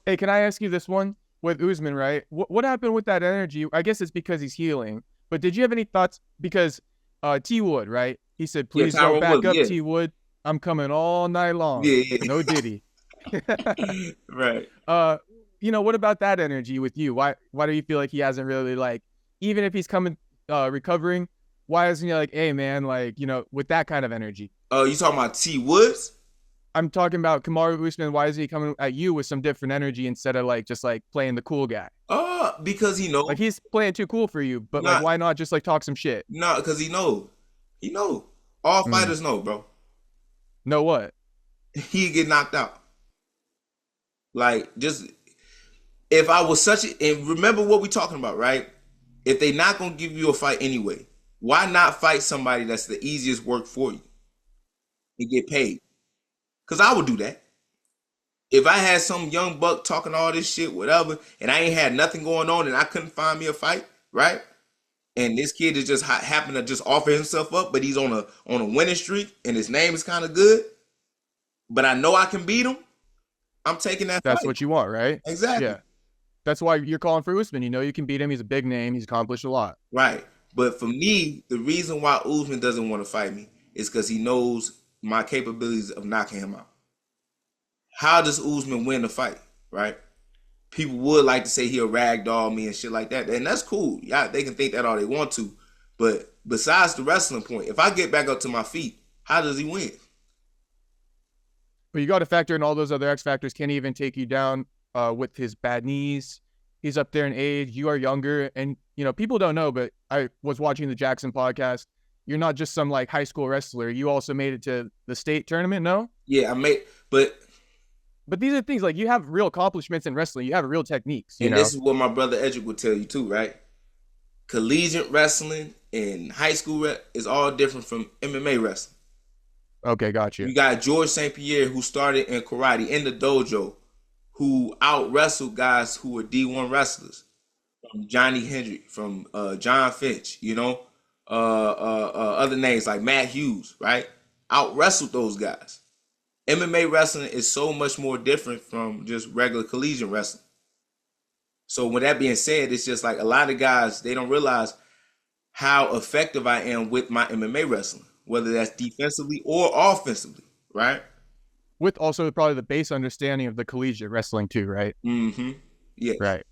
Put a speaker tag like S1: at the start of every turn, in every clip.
S1: Hey, can I ask you this one with Usman, right? What happened with that energy? I guess it's because he's healing. But did you have any thoughts? Because T Wood, right? He said,
S2: Yeah,
S1: please don't
S2: Tyron
S1: back
S2: Woodley.
S1: up,
S2: Yeah,
S1: T Wood. I'm coming all night long.
S2: yeah,
S1: No Diddy.
S2: yeah. Right.
S1: uh, what about that energy with you? Why do you feel like he hasn't really like, even if he's coming recovering, why isn't he like, hey man, like, with that kind of energy?
S2: You talking about T Woods?
S1: I'm talking about Kamaru Usman. Why is he coming at you with some different energy instead of like just like playing the cool guy?
S2: Because he know.
S1: Like he's playing too cool for you, but like
S2: Not,
S1: why not just like talk some shit?
S2: not because he know. He know. All
S1: Mm.
S2: fighters know, bro.
S1: Know what?
S2: He get knocked out. Like just if I was such a, and remember what we talking about, right? If they not gonna give you a fight anyway, why not fight somebody that's the easiest work for you and get paid? Because I would do that. If I had some young buck talking all this shit, whatever, and I ain't had nothing going on and I couldn't find me a fight, right? And this kid is just happened to just offer himself up, but he's on a winning streak and his name is kind of good, but I know I can beat him. I'm taking that
S1: That's
S2: fight.
S1: what you want, right?
S2: Exactly.
S1: Yeah. That's why you're calling for Usman. You know you can beat him. He's a big name. He's accomplished a lot.
S2: Right. But for me, the reason why Usman doesn't want to fight me is because he knows my capabilities of knocking him out. How does Usman win the fight? Right? People would like to say he'll ragdoll me and shit like that, and that's cool. Yeah, they can think that all they want to. But besides the wrestling point, if I get back up to my feet, how does he win?
S1: But you got to factor in all those other X factors. Can he even take you down with his bad knees? He's up there in age. You are younger, and people don't know. But I was watching the Jackson podcast. You're not just some like high school wrestler. You also made it to the state tournament. No,
S2: Yeah, I made, but
S1: but these are things like you have real accomplishments in wrestling. You have real techniques.
S2: and this is what my brother Edric would tell you too, right? Collegiate wrestling and high school is all different from MMA wrestling.
S1: Okay, got you.
S2: You got George St. Pierre who started in karate in the dojo, who out wrestled guys who were D1 wrestlers, from Johnny Hendrick, from John Finch, other names like Matt Hughes, right? Out wrestled those guys. MMA wrestling is so much more different from just regular collegiate wrestling. So with that being said, it's just like a lot of guys, they don't realize how effective I am with my MMA wrestling, whether that's defensively or offensively, right?
S1: With also probably the base understanding of the collegiate wrestling too, right?
S2: Mm-hmm. Yes.
S1: Right.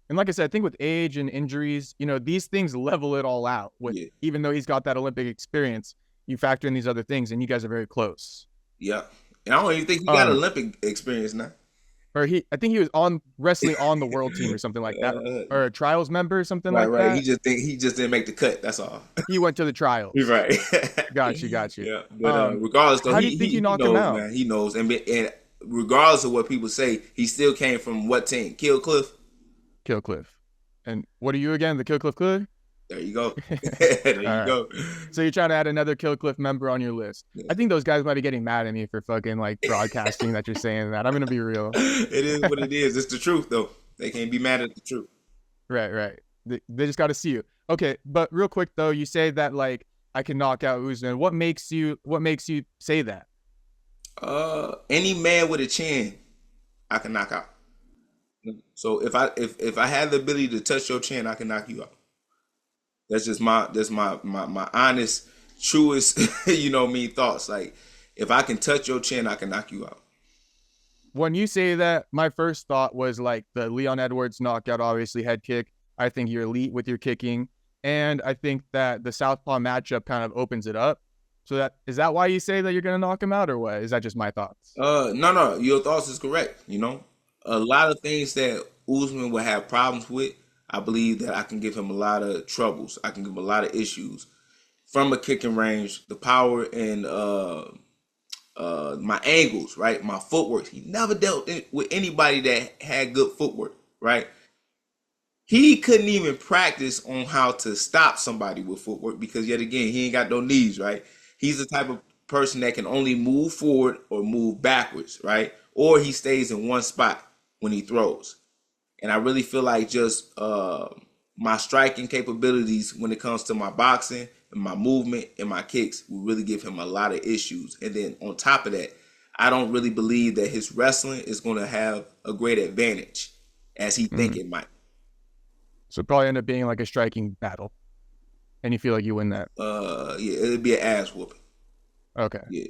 S1: And like I said, I think with age and injuries, these things level it all out. With
S2: Yeah.
S1: even though he's got that Olympic experience, you factor in these other things, and you guys are very close.
S2: Yeah. And I don't even think he got
S1: Um,
S2: Olympic experience now.
S1: or I think he was on wrestling on the world team or something like that, or a trials member or something
S2: Right,
S1: like
S2: right.
S1: that.
S2: He just didn't make the cut. That's all.
S1: He went to the
S2: You're
S1: trials.
S2: right.
S1: Got you.
S2: Yeah, but regardless, though,
S1: How do you think you
S2: he
S1: knock him
S2: knows,
S1: out?
S2: man. He knows, and regardless of what people say, he still came from what team? Kill Cliff.
S1: Killcliff. And what are you again? The Killcliff Cliff?
S2: There you go. There
S1: All
S2: you
S1: right.
S2: go.
S1: So you're trying to add another Killcliff member on your list.
S2: Yeah.
S1: I think those guys might be getting mad at me for fucking like broadcasting that you're saying that. I'm gonna be real.
S2: It is what it is. It's the truth, though. They can't be mad at the truth.
S1: Right. They just got to see you. Okay, but real quick though, you say that like I can knock out Usman. What makes you say that?
S2: Any man with a chin, I can knock out. So if I had the ability to touch your chin, I can knock you out. That's my honest, truest, thoughts. Like if I can touch your chin, I can knock you out.
S1: When you say that, my first thought was like the Leon Edwards knockout, obviously head kick. I think you're elite with your kicking, and I think that the southpaw matchup kind of opens it up. So that is that why you say that you're gonna knock him out, or what? Is that just my thoughts?
S2: No, your thoughts is correct. A lot of things that Usman would have problems with, I believe that I can give him a lot of troubles. I can give him a lot of issues from a kicking range, the power and my angles, right? My footwork. He never dealt with anybody that had good footwork, right? He couldn't even practice on how to stop somebody with footwork because yet again, he ain't got no knees, right? He's the type of person that can only move forward or move backwards, right? Or he stays in one spot when he throws. And I really feel like just my striking capabilities when it comes to my boxing and my movement and my kicks will really give him a lot of issues. And then on top of that, I don't really believe that his wrestling is going to have a great advantage as he think
S1: Mm.
S2: it might.
S1: So it'd probably end up being like a striking battle, and you feel like you win that.
S2: Yeah, it'd be an ass whooping.
S1: Okay.
S2: Yeah.